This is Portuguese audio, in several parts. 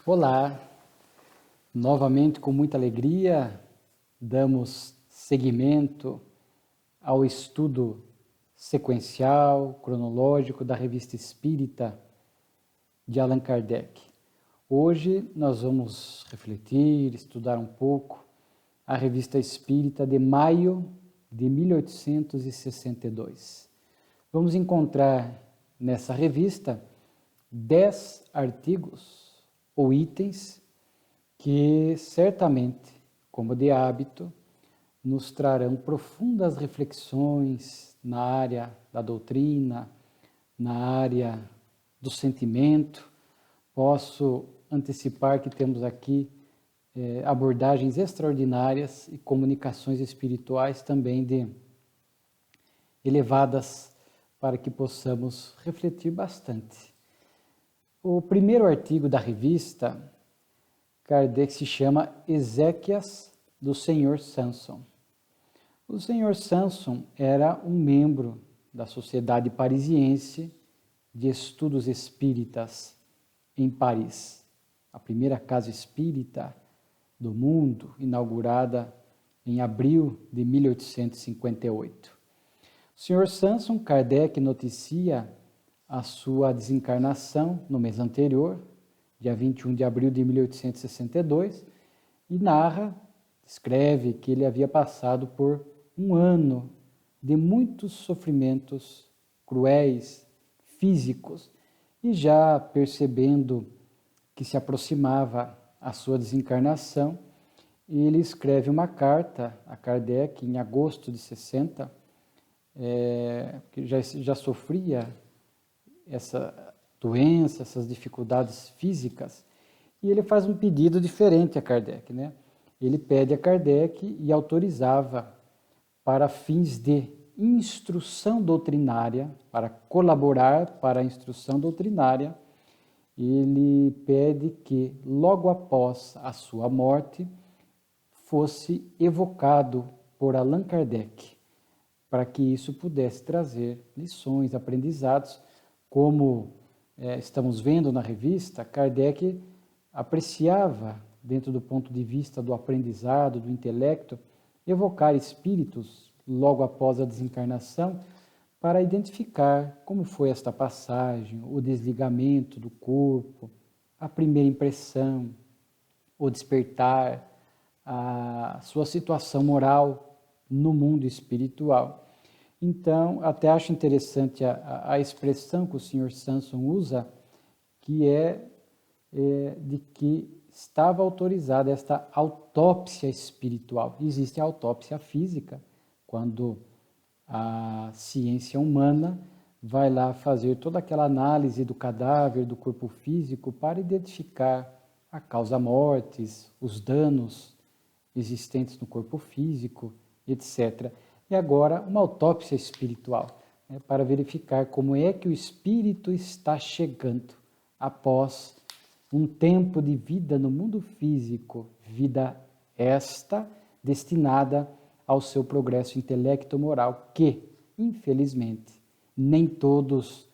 Olá, novamente com muita alegria damos seguimento ao estudo sequencial, cronológico da Revista Espírita de Allan Kardec. Hoje nós vamos refletir, estudar um pouco a Revista Espírita de maio de 1862. Vamos encontrar nessa revista 10 artigos ou itens que certamente, como de hábito, nos trarão profundas reflexões na área da doutrina, na área do sentimento. Posso antecipar que temos aqui abordagens extraordinárias e comunicações espirituais também elevadas para que possamos refletir bastante. O primeiro artigo da revista, Kardec se chama Exéquias do Senhor Samson. O Senhor Samson era um membro da Sociedade Parisiense de Estudos Espíritas em Paris, a primeira casa espírita do mundo, inaugurada em abril de 1858. O Senhor Samson, Kardec noticia a sua desencarnação no mês anterior, dia 21 de abril de 1862, e escreve que ele havia passado por um ano de muitos sofrimentos cruéis, físicos, e já percebendo que se aproximava a sua desencarnação, ele escreve uma carta a Kardec em agosto de 60, que já sofria essa doença, essas dificuldades físicas, e ele faz um pedido diferente a Kardec, né? Ele pede a Kardec e autorizava para fins de instrução doutrinária, para colaborar para a instrução doutrinária, ele pede que logo após a sua morte fosse evocado por Allan Kardec, para que isso pudesse trazer lições, aprendizados. Como estamos vendo na revista, Kardec apreciava, dentro do ponto de vista do aprendizado, do intelecto, evocar espíritos logo após a desencarnação para identificar como foi esta passagem, o desligamento do corpo, a primeira impressão, o despertar, a sua situação moral no mundo espiritual. Então, até acho interessante a expressão que o Sr. Samson usa, que de que estava autorizada esta autópsia espiritual. Existe a autópsia física, quando a ciência humana vai lá fazer toda aquela análise do cadáver, do corpo físico, para identificar a causa-mortes, os danos existentes no corpo físico, etc. E agora, uma autópsia espiritual, para verificar como é que o espírito está chegando após um tempo de vida no mundo físico, vida esta destinada ao seu progresso intelecto-moral, que, infelizmente, nem todos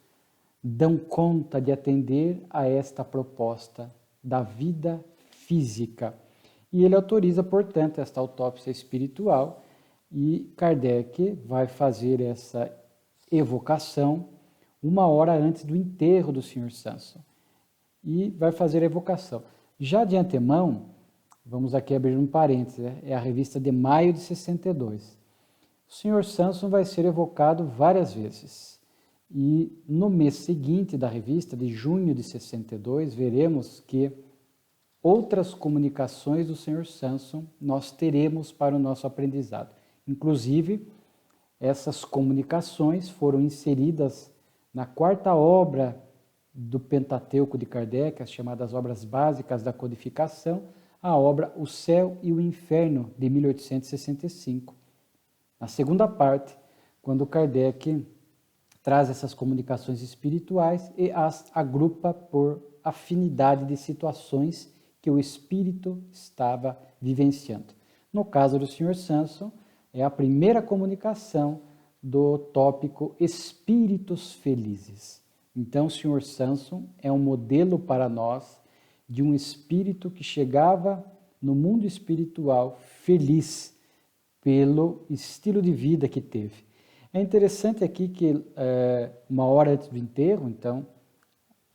dão conta de atender a esta proposta da vida física. E ele autoriza, portanto, esta autópsia espiritual, e Kardec vai fazer essa evocação 1 hora antes do enterro do Sr. Samson. E vai fazer a evocação. Já de antemão, vamos aqui abrir um parênteses, é a revista de maio de 62. O Sr. Samson vai ser evocado várias vezes. E no mês seguinte da revista, de junho de 62, veremos que outras comunicações do Sr. Samson nós teremos para o nosso aprendizado. Inclusive, essas comunicações foram inseridas na 4ª obra do Pentateuco de Kardec, as chamadas obras básicas da codificação, a obra O Céu e o Inferno, de 1865. Na segunda parte, quando Kardec traz essas comunicações espirituais e as agrupa por afinidade de situações que o espírito estava vivenciando. No caso do Sr. Samson, é a primeira comunicação do tópico Espíritos Felizes. Então, o Sr. Samson é um modelo para nós de um espírito que chegava no mundo espiritual feliz pelo estilo de vida que teve. É interessante aqui que uma hora antes do enterro, então,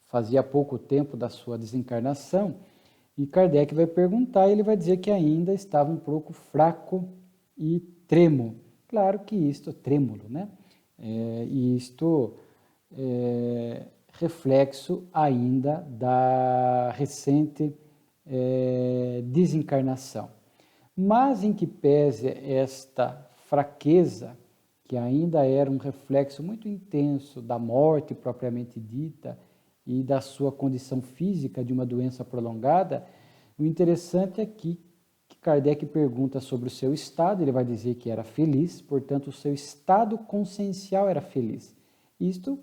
fazia pouco tempo da sua desencarnação, e Kardec vai perguntar, e ele vai dizer que ainda estava um pouco fraco e trêmulo. Claro que isto, trêmulo, né? E isto é reflexo ainda da recente desencarnação. Mas em que pese esta fraqueza, que ainda era um reflexo muito intenso da morte propriamente dita e da sua condição física de uma doença prolongada, o interessante é que Kardec pergunta sobre o seu estado, ele vai dizer que era feliz, portanto o seu estado consciencial era feliz. Isto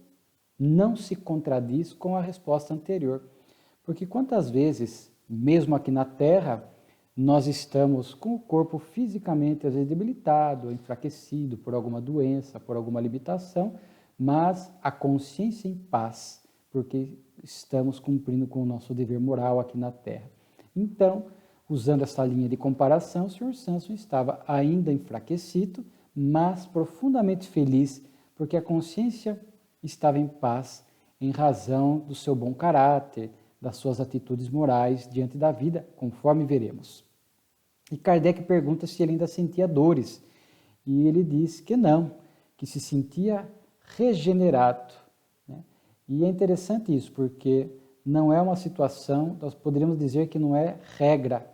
não se contradiz com a resposta anterior, porque quantas vezes, mesmo aqui na Terra, nós estamos com o corpo fisicamente às vezes debilitado, enfraquecido por alguma doença, por alguma limitação, mas a consciência em paz, porque estamos cumprindo com o nosso dever moral aqui na Terra. Então, usando essa linha de comparação, o Sr. Samson estava ainda enfraquecido, mas profundamente feliz, porque a consciência estava em paz em razão do seu bom caráter, das suas atitudes morais diante da vida, conforme veremos. E Kardec pergunta se ele ainda sentia dores, e ele diz que não, que se sentia regenerado, né? E é interessante isso, porque não é uma situação, nós poderíamos dizer que não é regra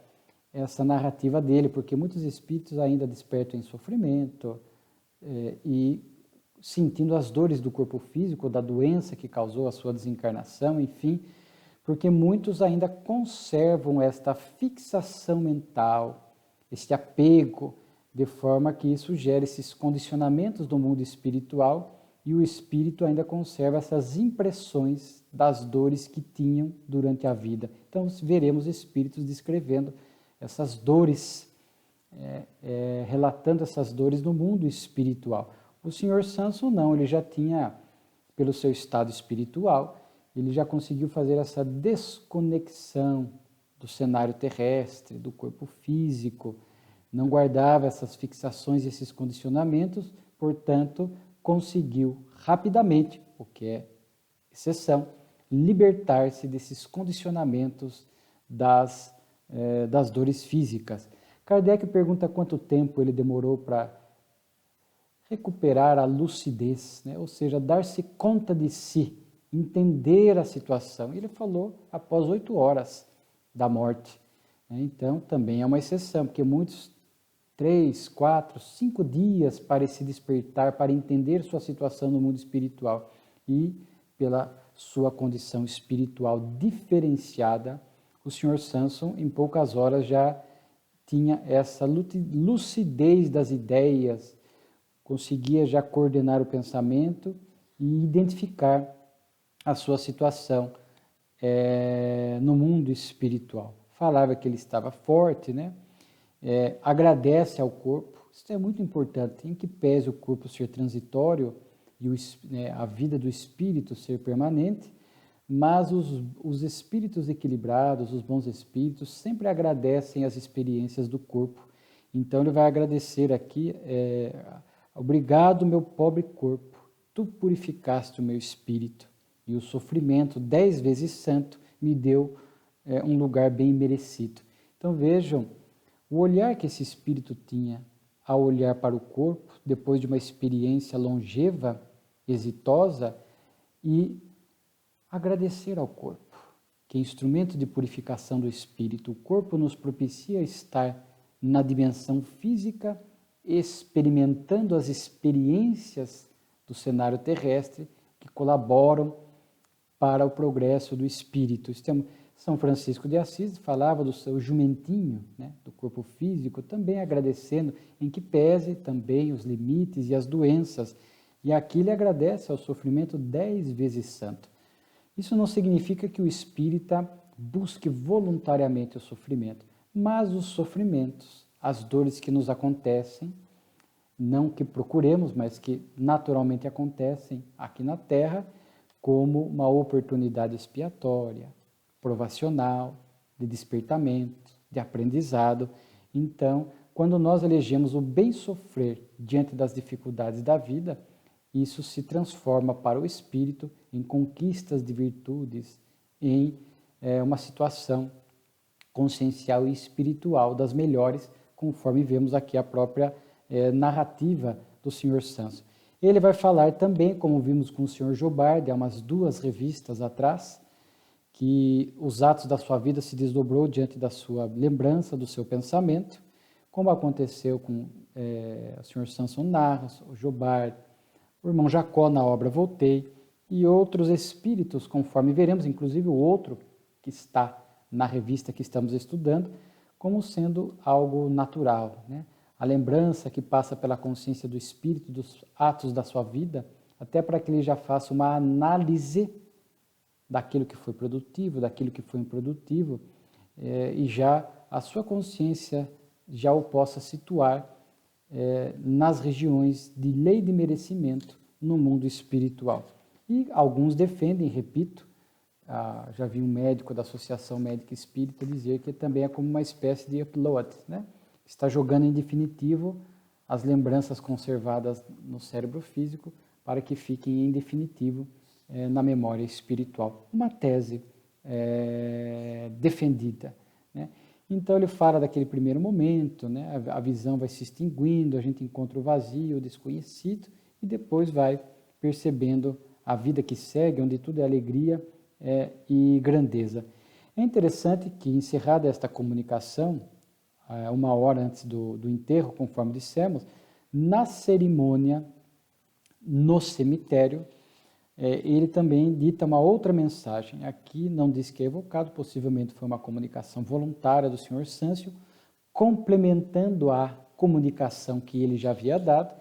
essa narrativa dele, porque muitos espíritos ainda despertam em sofrimento e sentindo as dores do corpo físico, da doença que causou a sua desencarnação, enfim, porque muitos ainda conservam esta fixação mental, este apego, de forma que isso gera esses condicionamentos do mundo espiritual e o espírito ainda conserva essas impressões das dores que tinham durante a vida. Então, veremos espíritos descrevendo essas dores, relatando essas dores no mundo espiritual. O Sr. Samson não, ele já tinha, pelo seu estado espiritual, ele já conseguiu fazer essa desconexão do cenário terrestre, do corpo físico, não guardava essas fixações e esses condicionamentos, portanto, conseguiu rapidamente, o que é exceção, libertar-se desses condicionamentos das dores físicas. Kardec pergunta quanto tempo ele demorou para recuperar a lucidez, né? Ou seja, dar-se conta de si, entender a situação. Ele falou após 8 horas da morte. Então, também é uma exceção, porque muitos 3, 4, 5 dias para se despertar, para entender sua situação no mundo espiritual. E, pela sua condição espiritual diferenciada, o Sr. Samson, em poucas horas, já tinha essa lucidez das ideias, conseguia já coordenar o pensamento e identificar a sua situação no mundo espiritual. Falava que ele estava forte, né? Agradece ao corpo, isso é muito importante, em que pese o corpo ser transitório e a vida do espírito ser permanente, mas os espíritos equilibrados, os bons espíritos, sempre agradecem as experiências do corpo. Então ele vai agradecer aqui, obrigado meu pobre corpo, tu purificaste o meu espírito, e o sofrimento 10 vezes santo me deu um lugar bem merecido. Então vejam, o olhar que esse espírito tinha ao olhar para o corpo, depois de uma experiência longeva, exitosa, e agradecer ao corpo, que é instrumento de purificação do espírito. O corpo nos propicia estar na dimensão física, experimentando as experiências do cenário terrestre que colaboram para o progresso do espírito. São Francisco de Assis falava do seu jumentinho, né, do corpo físico, também agradecendo, em que pese também os limites e as doenças. E aqui ele agradece ao sofrimento 10 vezes santo. Isso não significa que o espírita busque voluntariamente o sofrimento, mas os sofrimentos, as dores que nos acontecem, não que procuremos, mas que naturalmente acontecem aqui na Terra, como uma oportunidade expiatória, provacional, de despertamento, de aprendizado. Então, quando nós elegemos o bem sofrer diante das dificuldades da vida, isso se transforma para o espírito em conquistas de virtudes, em uma situação consciencial e espiritual das melhores, conforme vemos aqui a própria narrativa do Sr. Sanso. Ele vai falar também, como vimos com o Sr. Jobardi, há umas 2 revistas atrás, que os atos da sua vida se desdobrou diante da sua lembrança, do seu pensamento, como aconteceu com o Sr. Sanson Narras, o Jobardi, o irmão Jacó na obra Voltei, e outros espíritos, conforme veremos, inclusive o outro que está na revista que estamos estudando, como sendo algo natural, né? A lembrança que passa pela consciência do espírito, dos atos da sua vida, até para que ele já faça uma análise daquilo que foi produtivo, daquilo que foi improdutivo, e já a sua consciência já o possa situar nas regiões de lei de merecimento no mundo espiritual. E alguns defendem, repito, já vi um médico da Associação Médica Espírita dizer que também é como uma espécie de upload, né? Está jogando em definitivo as lembranças conservadas no cérebro físico para que fiquem em definitivo na memória espiritual. Uma tese defendida, né? Então ele fala daquele primeiro momento, né? A visão vai se extinguindo, a gente encontra o vazio, o desconhecido, e depois vai percebendo a vida que segue, onde tudo é alegria e grandeza. É interessante que, encerrada esta comunicação, 1 hora antes do enterro, conforme dissemos, na cerimônia, no cemitério, ele também dita uma outra mensagem. Aqui não diz que é evocado, possivelmente foi uma comunicação voluntária do Sr. Sâncio, complementando a comunicação que ele já havia dado,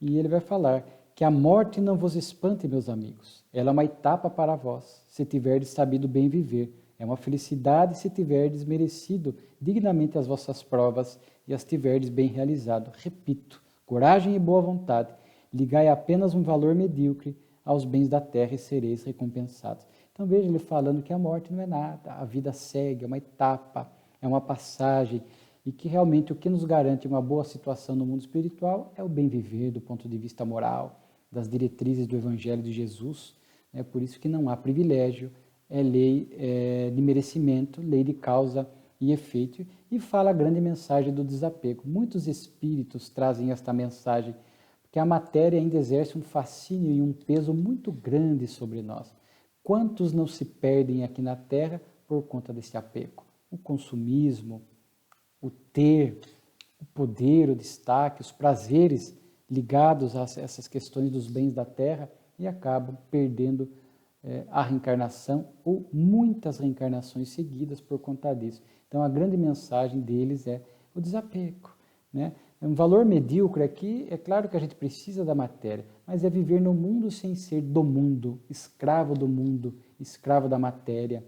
e ele vai falar que a morte não vos espante, meus amigos, ela é uma etapa para vós, se tiverdes sabido bem viver. É uma felicidade se tiverdes merecido dignamente as vossas provas e as tiverdes bem realizado. Repito, coragem e boa vontade, ligai apenas um valor medíocre aos bens da terra e sereis recompensados. Então veja ele falando que a morte não é nada, a vida segue, é uma etapa, é uma passagem, e que realmente o que nos garante uma boa situação no mundo espiritual é o bem viver do ponto de vista moral, das diretrizes do Evangelho de Jesus. É por isso que não há privilégio, é lei de merecimento, lei de causa e efeito, e fala a grande mensagem do desapego. Muitos espíritos trazem esta mensagem, porque a matéria ainda exerce um fascínio e um peso muito grande sobre nós. Quantos não se perdem aqui na Terra por conta desse apego? O consumismo, o ter, o poder, o destaque, os prazeres ligados a essas questões dos bens da Terra, e acabam perdendo a reencarnação ou muitas reencarnações seguidas por conta disso. Então a grande mensagem deles é o desapego, né? Um valor medíocre aqui, é claro que a gente precisa da matéria, mas é viver no mundo sem ser do mundo, escravo da matéria,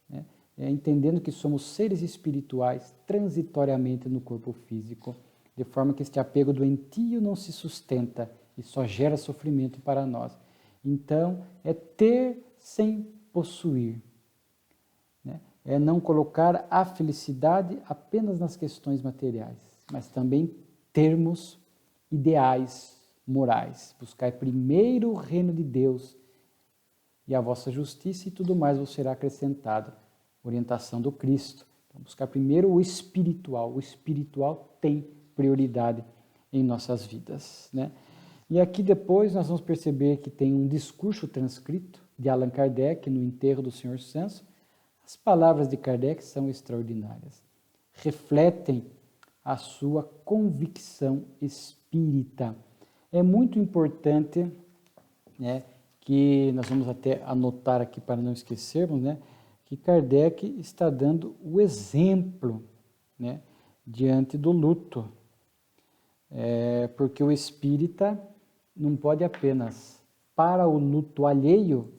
né? Entendendo que somos seres espirituais transitoriamente no corpo físico, de forma que este apego doentio não se sustenta e só gera sofrimento para nós. Então, é ter sem possuir, né? É não colocar a felicidade apenas nas questões materiais, mas também termos ideais morais. Buscar primeiro o reino de Deus e a vossa justiça, e tudo mais vos será acrescentado. Orientação do Cristo. Então, buscar primeiro o espiritual. O espiritual tem prioridade em nossas vidas, né? E aqui depois nós vamos perceber que tem um discurso transcrito de Allan Kardec no enterro do Sr. Sanso. As palavras de Kardec são extraordinárias. Refletem a sua convicção espírita. É muito importante, né, que nós vamos até anotar aqui para não esquecermos, né, que Kardec está dando o exemplo, né, diante do luto. Porque o espírita não pode apenas, para o luto alheio,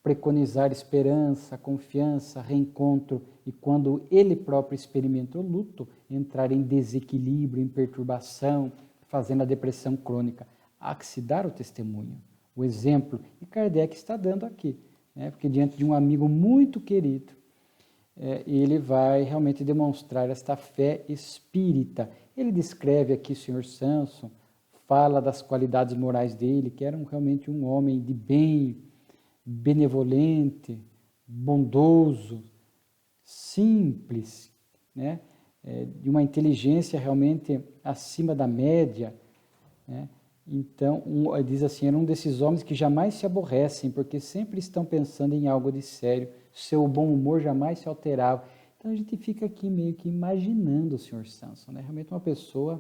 preconizar esperança, confiança, reencontro, e quando ele próprio experimenta o luto, entrar em desequilíbrio, em perturbação, fazendo a depressão crônica. Há que se dar o testemunho, o exemplo, e Kardec está dando aqui, né? Porque diante de um amigo muito querido, ele vai realmente demonstrar esta fé espírita. Ele descreve aqui o Sr. Samson, fala das qualidades morais dele, que era realmente um homem de bem, benevolente, bondoso, simples, né? De uma inteligência realmente acima da média, né? Então, diz assim, era um desses homens que jamais se aborrecem, porque sempre estão pensando em algo de sério, seu bom humor jamais se alterava. Então, a gente fica aqui meio que imaginando o Sr. Samson, né? Realmente uma pessoa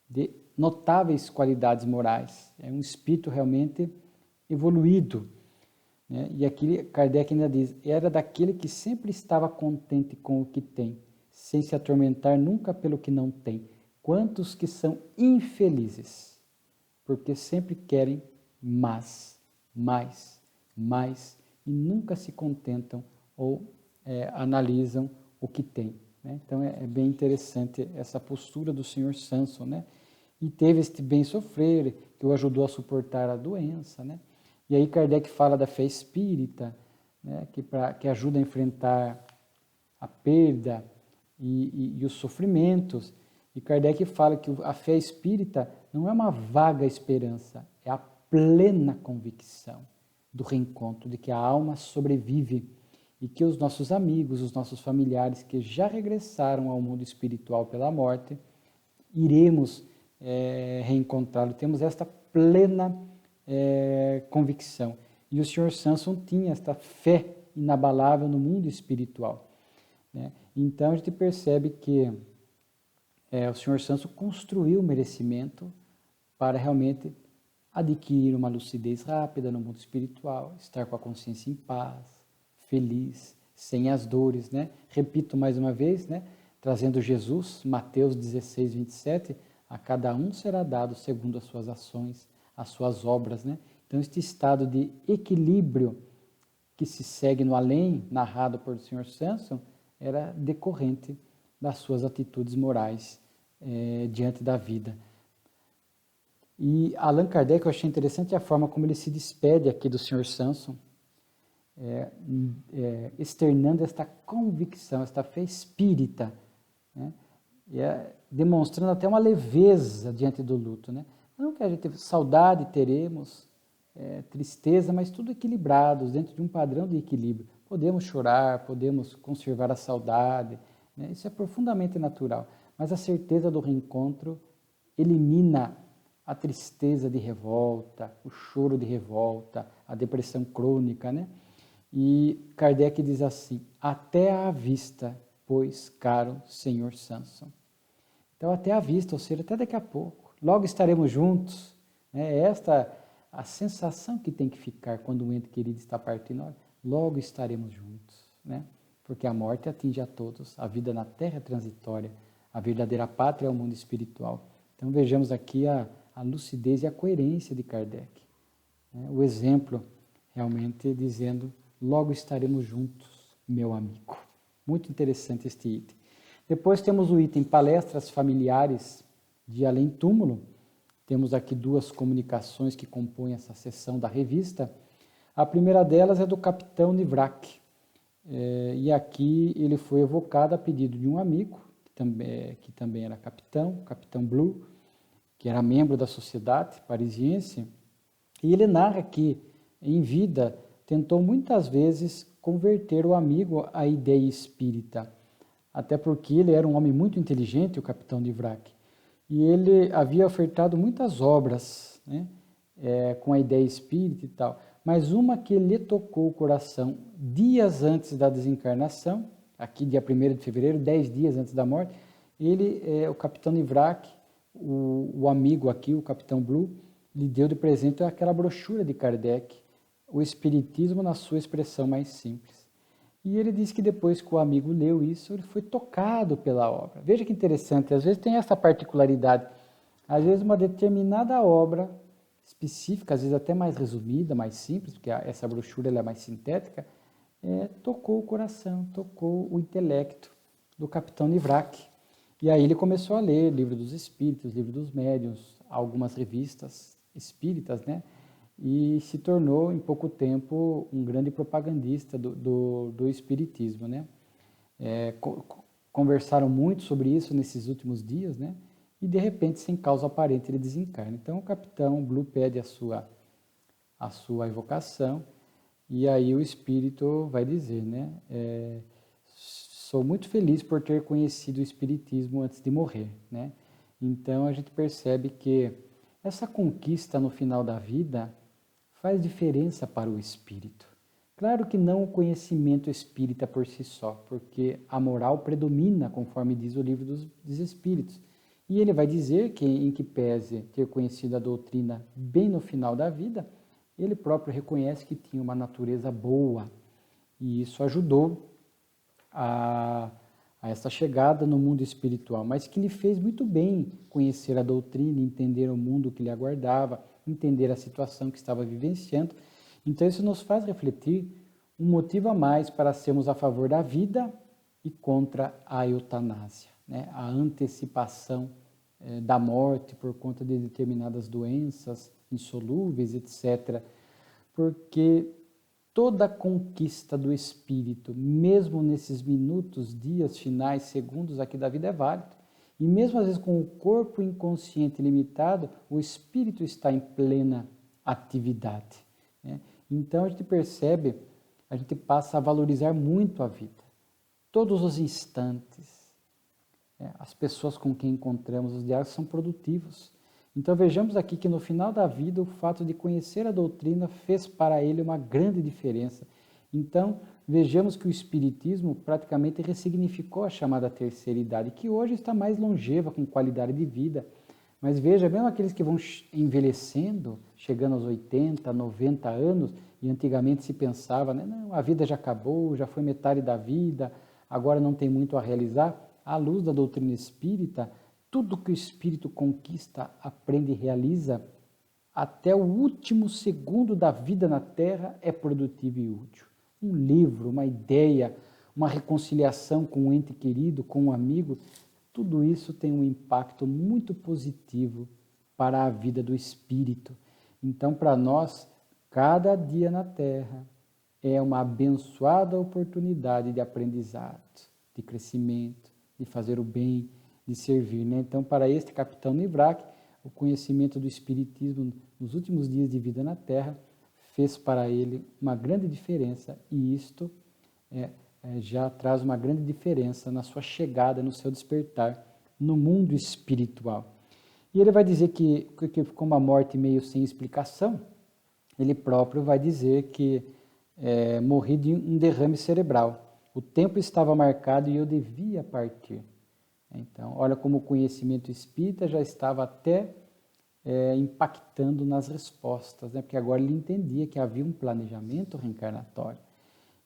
de notáveis qualidades morais, é um espírito realmente evoluído, né? E aqui Kardec ainda diz, era daquele que sempre estava contente com o que tem, sem se atormentar nunca pelo que não tem. Quantos que são infelizes, porque sempre querem mais, e nunca se contentam ou analisam o que têm, né? Então é bem interessante essa postura do Sr. Samson, né? E teve este bem sofrer, que o ajudou a suportar a doença, né? E aí Kardec fala da fé espírita, né? Que ajuda a enfrentar a perda e os sofrimentos. E Kardec fala que a fé espírita não é uma vaga esperança, é a plena convicção do reencontro, de que a alma sobrevive e que os nossos amigos, os nossos familiares que já regressaram ao mundo espiritual pela morte, iremos reencontrá-lo. Temos esta plena convicção. E o Sr. Samson tinha esta fé inabalável no mundo espiritual, né? Então a gente percebe que o Sr. Samson construiu o merecimento para realmente adquirir uma lucidez rápida no mundo espiritual, estar com a consciência em paz, feliz, sem as dores, né? Repito mais uma vez, né? Trazendo Jesus, Mateus 16, 27, a cada um será dado segundo as suas ações, as suas obras, né? Então este estado de equilíbrio que se segue no além, narrado por Sr. Samson, era decorrente das suas atitudes morais diante da vida. E Allan Kardec, eu achei interessante a forma como ele se despede aqui do Sr. Samson, externando esta convicção, esta fé espírita, né? Demonstrando até uma leveza diante do luto, né? Não que a gente saudade teremos, tristeza, mas tudo equilibrados, dentro de um padrão de equilíbrio. Podemos chorar, podemos conservar a saudade, né? Isso é profundamente natural, mas a certeza do reencontro elimina a tristeza de revolta, o choro de revolta, a depressão crônica, né? E Kardec diz assim, até à vista, pois, caro Sr. Samson. Então, até à vista, ou seja, até daqui a pouco. Logo estaremos juntos, né? Esta a sensação que tem que ficar quando um ente querido está partindo. Logo estaremos juntos, né? Porque a morte atinge a todos, a vida na terra é transitória, a verdadeira pátria é o mundo espiritual. Então, vejamos aqui a lucidez e a coerência de Kardec, né? O exemplo realmente dizendo, logo estaremos juntos, meu amigo. Muito interessante este item. Depois temos o item palestras familiares de além túmulo. Temos aqui duas comunicações que compõem essa seção da revista. A primeira delas é do capitão Nivrak. E aqui ele foi evocado a pedido de um amigo, que também era capitão, o capitão Blue, que era membro da sociedade parisiense, e ele narra que, em vida, tentou muitas vezes converter o amigo à ideia espírita, até porque ele era um homem muito inteligente, o capitão Nivrak, e ele havia ofertado muitas obras, né, com a ideia espírita e tal, mas uma que lhe tocou o coração dias antes da desencarnação, aqui dia 1º de fevereiro, 10 dias antes da morte, o capitão Nivrak, o amigo aqui, o capitão Blue, lhe deu de presente aquela brochura de Kardec, o Espiritismo na sua expressão mais simples. E ele disse que depois que o amigo leu isso, ele foi tocado pela obra. Veja que interessante, às vezes tem essa particularidade. Às vezes uma determinada obra específica, às vezes até mais resumida, mais simples, porque essa brochura ela é mais sintética, tocou o coração, tocou o intelecto do capitão Nivrak. E aí ele começou a ler Livro dos Espíritos, Livro dos Médiuns, algumas revistas espíritas, né? E se tornou, em pouco tempo, um grande propagandista do espiritismo, né? conversaram muito sobre isso nesses últimos dias, né? E de repente, sem causa aparente, ele desencarna. Então o capitão Blue pede a sua evocação, e aí o espírito vai dizer, né? Sou muito feliz por ter conhecido o espiritismo antes de morrer, né? Então a gente percebe que essa conquista no final da vida faz diferença para o espírito. Claro que não o conhecimento espírita por si só, porque a moral predomina, conforme diz o livro dos Espíritos. E ele vai dizer que, em que pese ter conhecido a doutrina bem no final da vida, ele próprio reconhece que tinha uma natureza boa. E isso ajudou a essa chegada no mundo espiritual, mas que lhe fez muito bem conhecer a doutrina, entender o mundo que lhe aguardava, entender a situação que estava vivenciando. Então isso nos faz refletir um motivo a mais para sermos a favor da vida e contra a eutanásia, né? A antecipação da morte por conta de determinadas doenças insolúveis, etc. Porque toda conquista do espírito, mesmo nesses minutos, dias, finais, segundos aqui da vida, é válido. E mesmo às vezes com o corpo inconsciente limitado, o espírito está em plena atividade, né? Então a gente percebe, a gente passa a valorizar muito a vida, todos os instantes. As pessoas com quem encontramos os diálogos são produtivos. Então vejamos aqui que no final da vida o fato de conhecer a doutrina fez para ele uma grande diferença. Então vejamos que o Espiritismo praticamente ressignificou a chamada terceira idade, que hoje está mais longeva, com qualidade de vida. Mas veja, mesmo aqueles que vão envelhecendo, chegando aos 80, 90 anos, e antigamente se pensava, né, não, a vida já acabou, já foi metade da vida, agora não tem muito a realizar. À luz da doutrina espírita, tudo que o espírito conquista, aprende e realiza, até o último segundo da vida na Terra, é produtivo e útil. Um livro, uma ideia, uma reconciliação com um ente querido, com um amigo, tudo isso tem um impacto muito positivo para a vida do espírito. Então, para nós, cada dia na Terra é uma abençoada oportunidade de aprendizado, de crescimento, de fazer o bem, de servir, né? Então, para este capitão Nivrak, o conhecimento do Espiritismo nos últimos dias de vida na Terra fez para ele uma grande diferença, e isto já traz uma grande diferença na sua chegada, no seu despertar no mundo espiritual. E ele vai dizer que ficou uma morte meio sem explicação, ele próprio vai dizer que morri de um derrame cerebral. O tempo estava marcado e eu devia partir. Então, olha como o conhecimento espírita já estava até impactando nas respostas, né? Porque agora ele entendia que havia um planejamento reencarnatório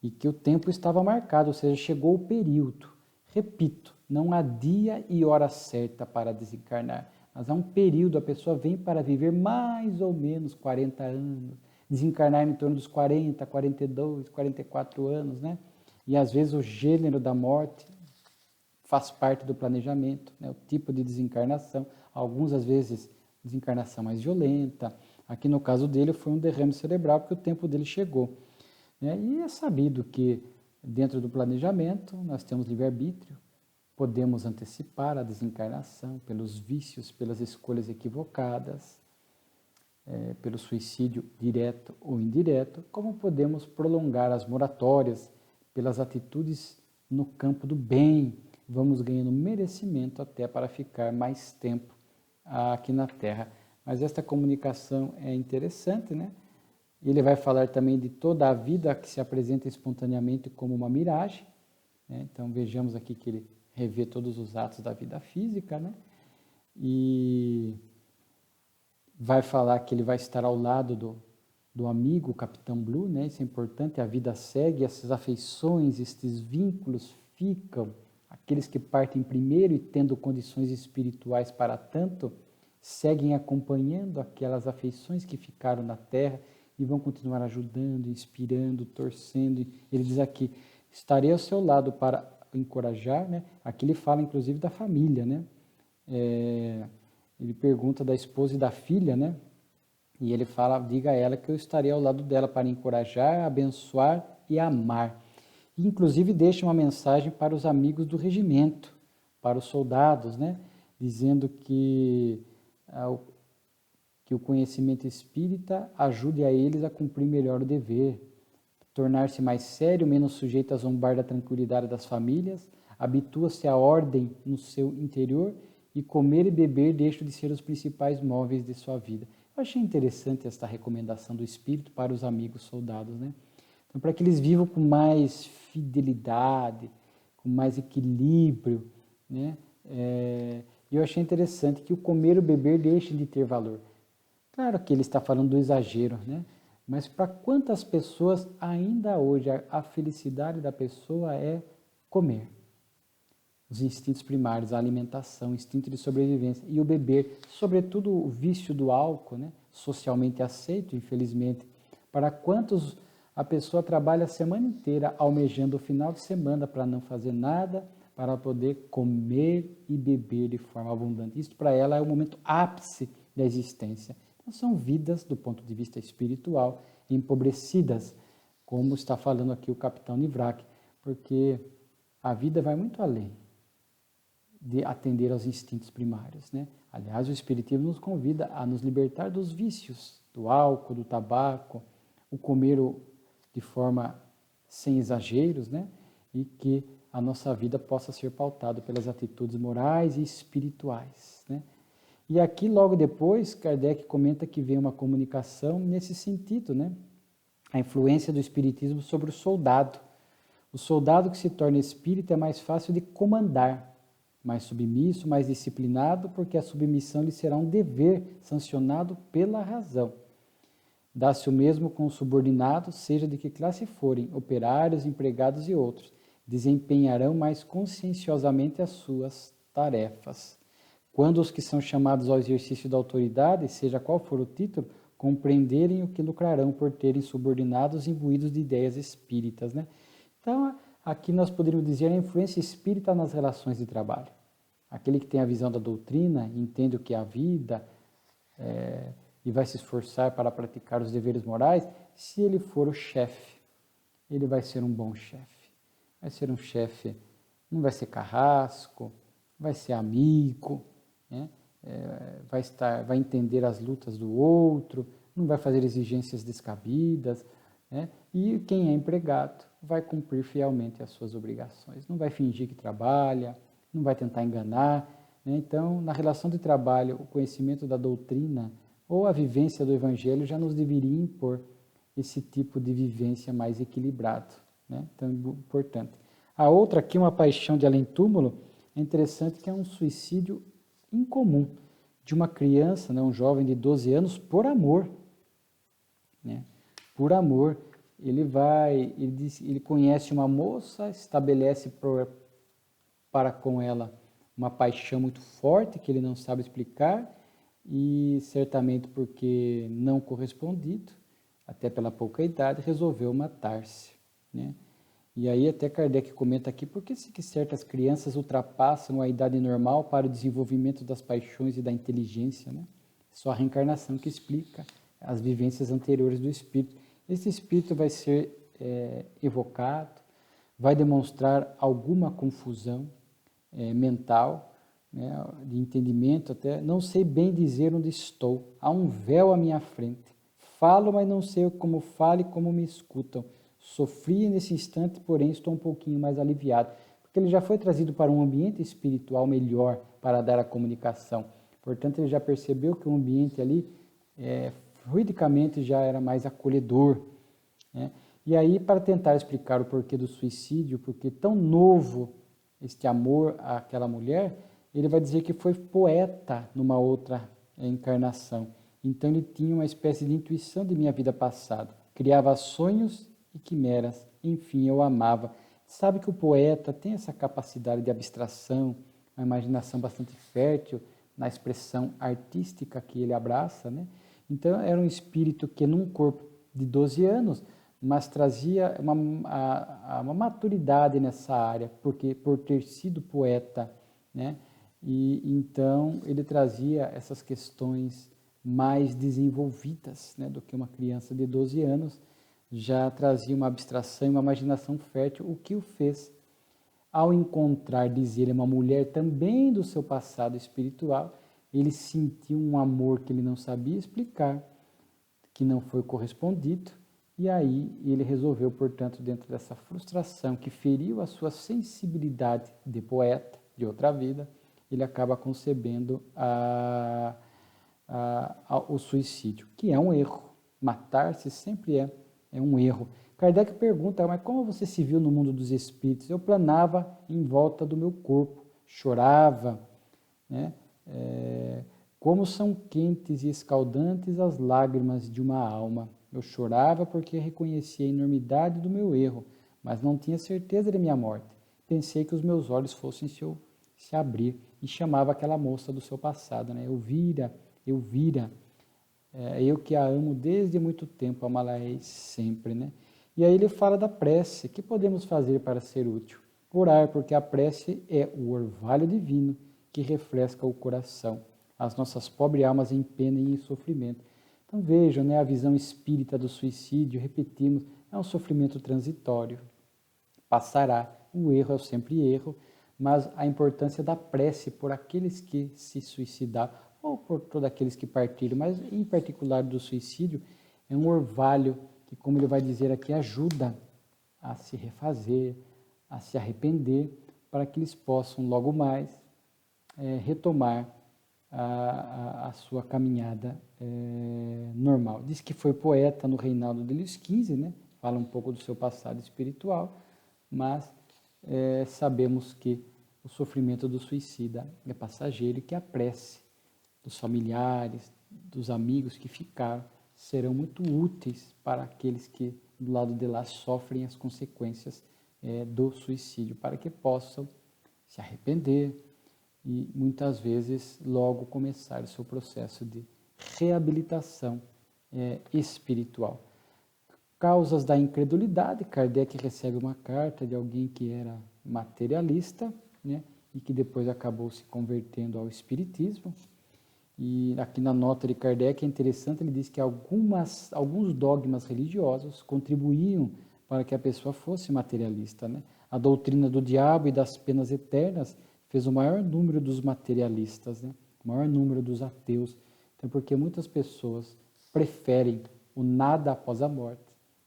e que o tempo estava marcado, ou seja, chegou o período. Repito, não há dia e hora certa para desencarnar, mas há um período, a pessoa vem para viver mais ou menos 40 anos, desencarnar em torno dos 40, 42, 44 anos, né? E às vezes o gênero da morte faz parte do planejamento, né? O tipo de desencarnação, alguns às vezes desencarnação mais violenta, aqui no caso dele foi um derrame cerebral porque o tempo dele chegou, né? E é sabido que dentro do planejamento nós temos livre-arbítrio, podemos antecipar a desencarnação pelos vícios, pelas escolhas equivocadas, pelo suicídio direto ou indireto, como podemos prolongar as moratórias pelas atitudes no campo do bem, vamos ganhando merecimento até para ficar mais tempo aqui na Terra. Mas esta comunicação é interessante, né? Ele vai falar também de toda a vida que se apresenta espontaneamente como uma miragem, né? Então vejamos aqui que ele revê todos os atos da vida física, né? E vai falar que ele vai estar ao lado do amigo, o Capitão Blue, né? Isso é importante, a vida segue, essas afeições, estes vínculos ficam. Aqueles que partem primeiro e tendo condições espirituais para tanto, seguem acompanhando aquelas afeições que ficaram na Terra e vão continuar ajudando, inspirando, torcendo. Ele diz aqui, estarei ao seu lado para encorajar, né? Aqui ele fala inclusive da família, né? Ele pergunta da esposa e da filha, né? E ele fala, diga a ela que eu estarei ao lado dela para encorajar, abençoar e amar. E, inclusive, deixa uma mensagem para os amigos do regimento, para os soldados, né? Dizendo que o conhecimento espírita ajude a eles a cumprir melhor o dever, tornar-se mais sério, menos sujeito a zombar da tranquilidade das famílias, habitua-se à ordem no seu interior e comer e beber deixam de ser os principais móveis de sua vida. Eu achei interessante esta recomendação do Espírito para os amigos soldados, né? Então, para que eles vivam com mais fidelidade, com mais equilíbrio, né? Eu achei interessante que o comer e o beber deixem de ter valor. Claro que ele está falando do exagero, né? Mas para quantas pessoas ainda hoje a felicidade da pessoa é comer? Os instintos primários, a alimentação, o instinto de sobrevivência e o beber, sobretudo o vício do álcool, né? Socialmente aceito, infelizmente. Para quantos a pessoa trabalha a semana inteira almejando o final de semana para não fazer nada, para poder comer e beber de forma abundante. Isso para ela é o momento ápice da existência. Então são vidas, do ponto de vista espiritual, empobrecidas, como está falando aqui o capitão Nivrak, porque a vida vai muito além de atender aos instintos primários, né? Aliás, o Espiritismo nos convida a nos libertar dos vícios, do álcool, do tabaco, o comer de forma sem exageros, né? E que a nossa vida possa ser pautada pelas atitudes morais e espirituais, né? E aqui, logo depois, Kardec comenta que vem uma comunicação nesse sentido, né? A influência do Espiritismo sobre o soldado. O soldado que se torna espírita é mais fácil de comandar, mais submisso, mais disciplinado, porque a submissão lhe será um dever sancionado pela razão. Dá-se o mesmo com os subordinados, seja de que classe forem, operários, empregados e outros, desempenharão mais conscienciosamente as suas tarefas. Quando os que são chamados ao exercício da autoridade, seja qual for o título, compreenderem o que lucrarão por terem subordinados imbuídos de ideias espíritas, né? Então, aqui nós poderíamos dizer a influência espírita nas relações de trabalho. Aquele que tem a visão da doutrina, entende o que é a vida e vai se esforçar para praticar os deveres morais, se ele for o chefe, ele vai ser um bom chefe. Vai ser um chefe, não vai ser carrasco, vai ser amigo, né? Vai entender as lutas do outro, não vai fazer exigências descabidas, né? E quem é empregado vai cumprir fielmente as suas obrigações, não vai fingir que trabalha, não vai tentar enganar, né? Então, na relação de trabalho, o conhecimento da doutrina ou a vivência do Evangelho já nos deveria impor esse tipo de vivência mais equilibrado, né? Então, importante. A outra aqui, uma paixão de além-túmulo, é interessante que é um suicídio incomum de uma criança, né, um jovem de 12 anos, por amor, né? Por amor, ele conhece uma moça, estabelece para com ela uma paixão muito forte que ele não sabe explicar e certamente porque não correspondido, até pela pouca idade, resolveu matar-se, né? E aí até Kardec comenta aqui, por que certas crianças ultrapassam a idade normal para o desenvolvimento das paixões e da inteligência, né? Só a reencarnação que explica as vivências anteriores do espírito. Esse espírito vai ser evocado, vai demonstrar alguma confusão mental, né, de entendimento até, não sei bem dizer onde estou, há um véu à minha frente, falo, mas não sei como falo e como me escutam. Sofri nesse instante, porém estou um pouquinho mais aliviado, porque ele já foi trazido para um ambiente espiritual melhor para dar a comunicação. Portanto, ele já percebeu que o ambiente ali, fluidicamente, já era mais acolhedor, né? E aí, para tentar explicar o porquê do suicídio, porque tão novo este amor àquela mulher, ele vai dizer que foi poeta numa outra encarnação. Então, ele tinha uma espécie de intuição de minha vida passada. Criava sonhos e quimeras. Enfim, eu amava. Sabe que o poeta tem essa capacidade de abstração, uma imaginação bastante fértil na expressão artística que ele abraça, né? Então, era um espírito que, num corpo de 12 anos, mas trazia uma maturidade nessa área, porque por ter sido poeta, né? E então ele trazia essas questões mais desenvolvidas, né, do que uma criança de 12 anos, já trazia uma abstração e uma imaginação fértil, o que o fez, ao encontrar, diz ele, uma mulher também do seu passado espiritual, ele sentiu um amor que ele não sabia explicar, que não foi correspondido, e aí ele resolveu, portanto, dentro dessa frustração que feriu a sua sensibilidade de poeta, de outra vida, ele acaba concebendo o suicídio, que é um erro. Matar-se sempre é um erro. Kardec pergunta, mas como você se viu no mundo dos espíritos? Eu planava em volta do meu corpo, chorava, né? Como são quentes e escaldantes as lágrimas de uma alma. Eu chorava porque reconhecia a enormidade do meu erro, mas não tinha certeza de minha morte. Pensei que os meus olhos fossem se abrir, e chamava aquela moça do seu passado, né? Elvira, Elvira, eu que a amo desde muito tempo, amá-la-ei sempre, né? E aí ele fala da prece. O que podemos fazer para ser útil? Orar, porque a prece é o orvalho divino que refresca o coração. As nossas pobres almas em pena e em sofrimento. Então vejam, né, a visão espírita do suicídio, repetimos, é um sofrimento transitório. Passará, o erro é sempre erro, mas a importância da prece por aqueles que se suicidaram, ou por todos aqueles que partiram, mas em particular do suicídio, é um orvalho que, como ele vai dizer aqui, ajuda a se refazer, a se arrepender, para que eles possam logo mais retomar a sua caminhada normal. Diz que foi poeta no reinado de Luís XV, né? Fala um pouco do seu passado espiritual, mas sabemos que o sofrimento do suicida é passageiro e que a prece dos familiares, dos amigos que ficaram, serão muito úteis para aqueles que do lado de lá sofrem as consequências do suicídio, para que possam se arrepender e muitas vezes logo começar o seu processo de reabilitação espiritual. Causas da incredulidade, Kardec recebe uma carta de alguém que era materialista, né, e que depois acabou se convertendo ao espiritismo. E aqui na nota de Kardec é interessante, ele diz que alguns dogmas religiosos contribuíam para que a pessoa fosse materialista, né? A doutrina do diabo e das penas eternas fez o maior número dos materialistas, né? O maior número dos ateus. Então, porque muitas pessoas preferem o nada após a morte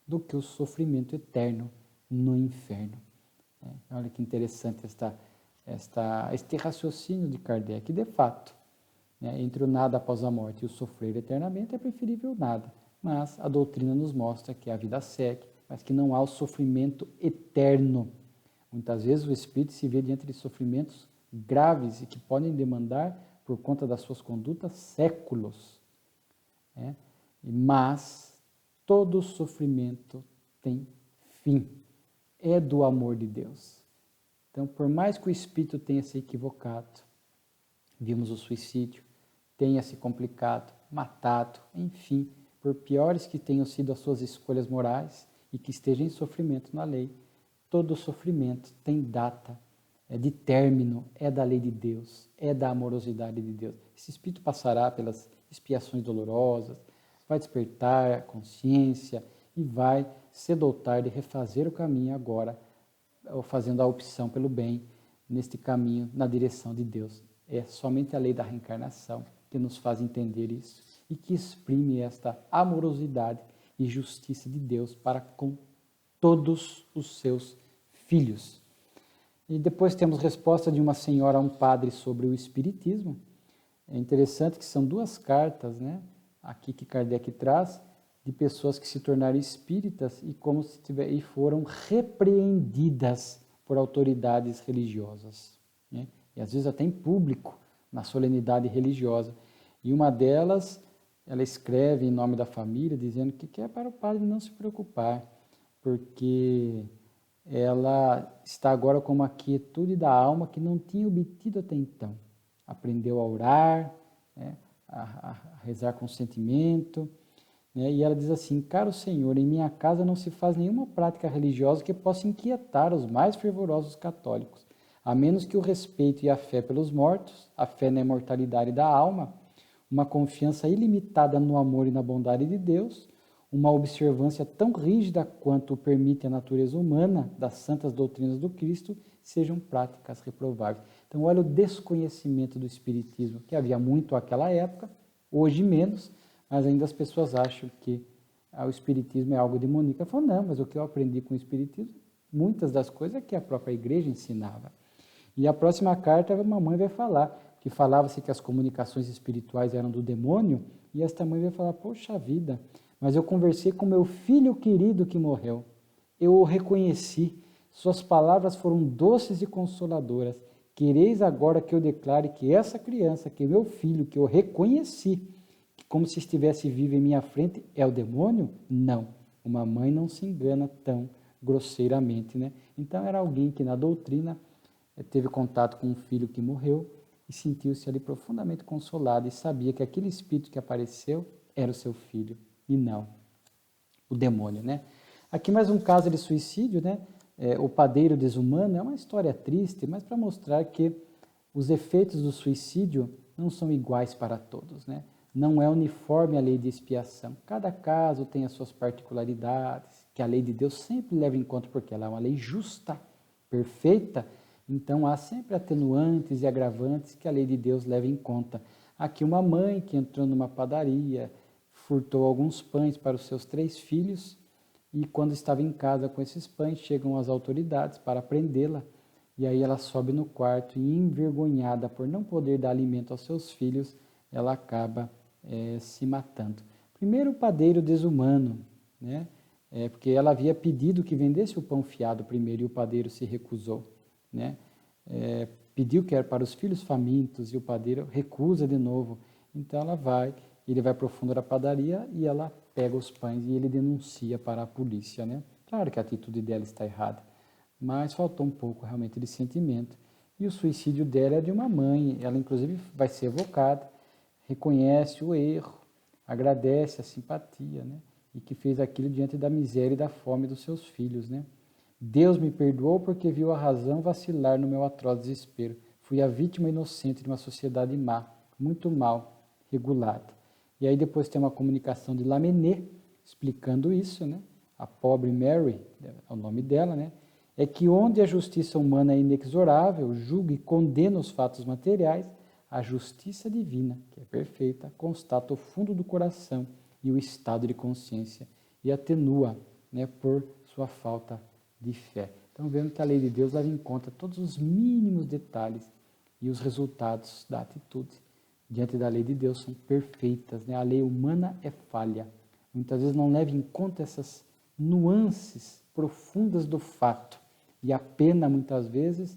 do que o sofrimento eterno no inferno. Olha que interessante este raciocínio de Kardec. De fato, entre o nada após a morte e o sofrer eternamente é preferível nada. Mas a doutrina nos mostra que a vida segue, mas que não há o sofrimento eterno. Muitas vezes o espírito se vê diante de sofrimentos graves e que podem demandar, por conta das suas condutas, séculos. Mas todo sofrimento tem fim. É do amor de Deus. Então, por mais que o espírito tenha se equivocado, vimos o suicídio, tenha se complicado, matado, enfim, por piores que tenham sido as suas escolhas morais e que esteja em sofrimento na lei, todo sofrimento tem data de término, é da lei de Deus, é da amorosidade de Deus. Esse espírito passará pelas expiações dolorosas, vai despertar a consciência e vai, cedo ou tarde, refazer o caminho agora, fazendo a opção pelo bem neste caminho, na direção de Deus. É somente a lei da reencarnação que nos faz entender isso e que exprime esta amorosidade e justiça de Deus para com todos os seus filhos. E depois temos resposta de uma senhora a um padre sobre o espiritismo. É interessante que são duas cartas, né, aqui que Kardec traz, de pessoas que se tornaram espíritas e como se e foram repreendidas por autoridades religiosas, né? E às vezes até em público, na solenidade religiosa. E uma delas, ela escreve em nome da família, dizendo que é para o padre não se preocupar, porque ela está agora com uma quietude da alma que não tinha obtido até então. Aprendeu a orar, né, a rezar com sentimento, né, e ela diz assim: caro Senhor, em minha casa não se faz nenhuma prática religiosa que possa inquietar os mais fervorosos católicos, a menos que o respeito e a fé pelos mortos, a fé na imortalidade da alma, uma confiança ilimitada no amor e na bondade de Deus, uma observância tão rígida quanto permite a natureza humana das santas doutrinas do Cristo sejam práticas reprováveis. Então, olha o desconhecimento do Espiritismo, que havia muito naquela época, hoje menos, mas ainda as pessoas acham que o Espiritismo é algo demoníaco. Eu falo, não, mas o que eu aprendi com o Espiritismo, muitas das coisas é que a própria igreja ensinava. E a próxima carta, a mamãe vai falar, que falava-se que as comunicações espirituais eram do demônio, e esta mãe vai falar, poxa vida, mas eu conversei com meu filho querido que morreu, eu o reconheci, suas palavras foram doces e consoladoras, quereis agora que eu declare que essa criança, que é meu filho, que eu reconheci, como se estivesse vivo em minha frente, é o demônio? Não, uma mãe não se engana tão grosseiramente, né? Então era alguém que na doutrina teve contato com um filho que morreu e sentiu-se ali profundamente consolado e sabia que aquele espírito que apareceu era o seu filho e não o demônio, né? Aqui mais um caso de suicídio, né? O padeiro desumano é uma história triste, mas para mostrar que os efeitos do suicídio não são iguais para todos, né? Não é uniforme a lei de expiação. Cada caso tem as suas particularidades, que a lei de Deus sempre leva em conta, porque ela é uma lei justa, perfeita. Então, há sempre atenuantes e agravantes que a lei de Deus leva em conta. Aqui uma mãe que entrou numa padaria, furtou alguns pães para os seus 3 filhos, e quando estava em casa com esses pães, chegam as autoridades para prendê-la, e aí ela sobe no quarto e, envergonhada por não poder dar alimento aos seus filhos, ela acaba se matando. Primeiro, o padeiro desumano, né? Porque ela havia pedido que vendesse o pão fiado primeiro e o padeiro se recusou, né? Pediu que era para os filhos famintos e o padeiro recusa de novo. Então ela vai, ele vai para o fundo da padaria e ela pega os pães e ele denuncia para a polícia, né? Claro que a atitude dela está errada, mas faltou um pouco realmente de sentimento. E o suicídio dela é de uma mãe, ela inclusive vai ser evocada, reconhece o erro, agradece a simpatia, né? E que fez aquilo diante da miséria e da fome dos seus filhos, né? Deus me perdoou porque viu a razão vacilar no meu atroz desespero. Fui a vítima inocente de uma sociedade má, muito mal regulada. E aí depois tem uma comunicação de Lamennais explicando isso, né? A pobre Mary, é o nome dela, né? É que onde a justiça humana é inexorável, julga e condena os fatos materiais, a justiça divina, que é perfeita, constata o fundo do coração e o estado de consciência e atenua, né, por sua falta de fé. Então, vendo que a lei de Deus leva em conta todos os mínimos detalhes e os resultados da atitude diante da lei de Deus são perfeitas, né? A lei humana é falha. Muitas vezes não leva em conta essas nuances profundas do fato e a pena, muitas vezes,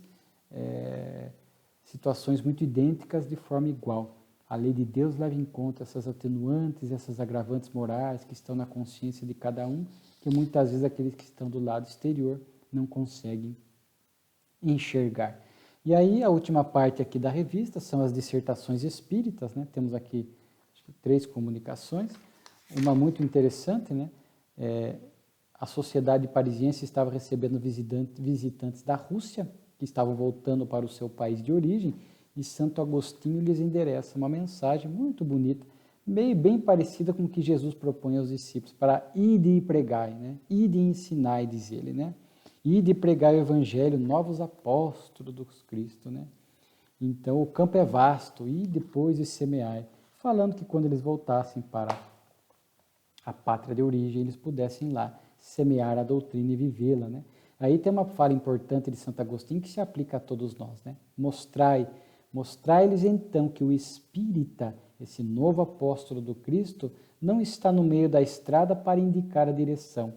situações muito idênticas de forma igual. A lei de Deus leva em conta essas atenuantes, essas agravantes morais que estão na consciência de cada um, que muitas vezes aqueles que estão do lado exterior não conseguem enxergar. E aí a última parte aqui da revista são as dissertações espíritas, né? Temos aqui acho que 3 comunicações, uma muito interessante, né? A sociedade parisiense estava recebendo visitantes da Rússia, que estavam voltando para o seu país de origem, e Santo Agostinho lhes endereça uma mensagem muito bonita, bem parecida com o que Jesus propõe aos discípulos, para ide e pregai, né? Ide e ensinai, diz ele, né? Ide e pregai o evangelho, novos apóstolos do Cristo, né? Então o campo é vasto, e depois de semeai, falando que quando eles voltassem para a pátria de origem, eles pudessem lá semear a doutrina e vivê-la, né? Aí tem uma fala importante de Santo Agostinho que se aplica a todos nós, né? Mostrai-lhes então que o espírita, esse novo apóstolo do Cristo, não está no meio da estrada para indicar a direção,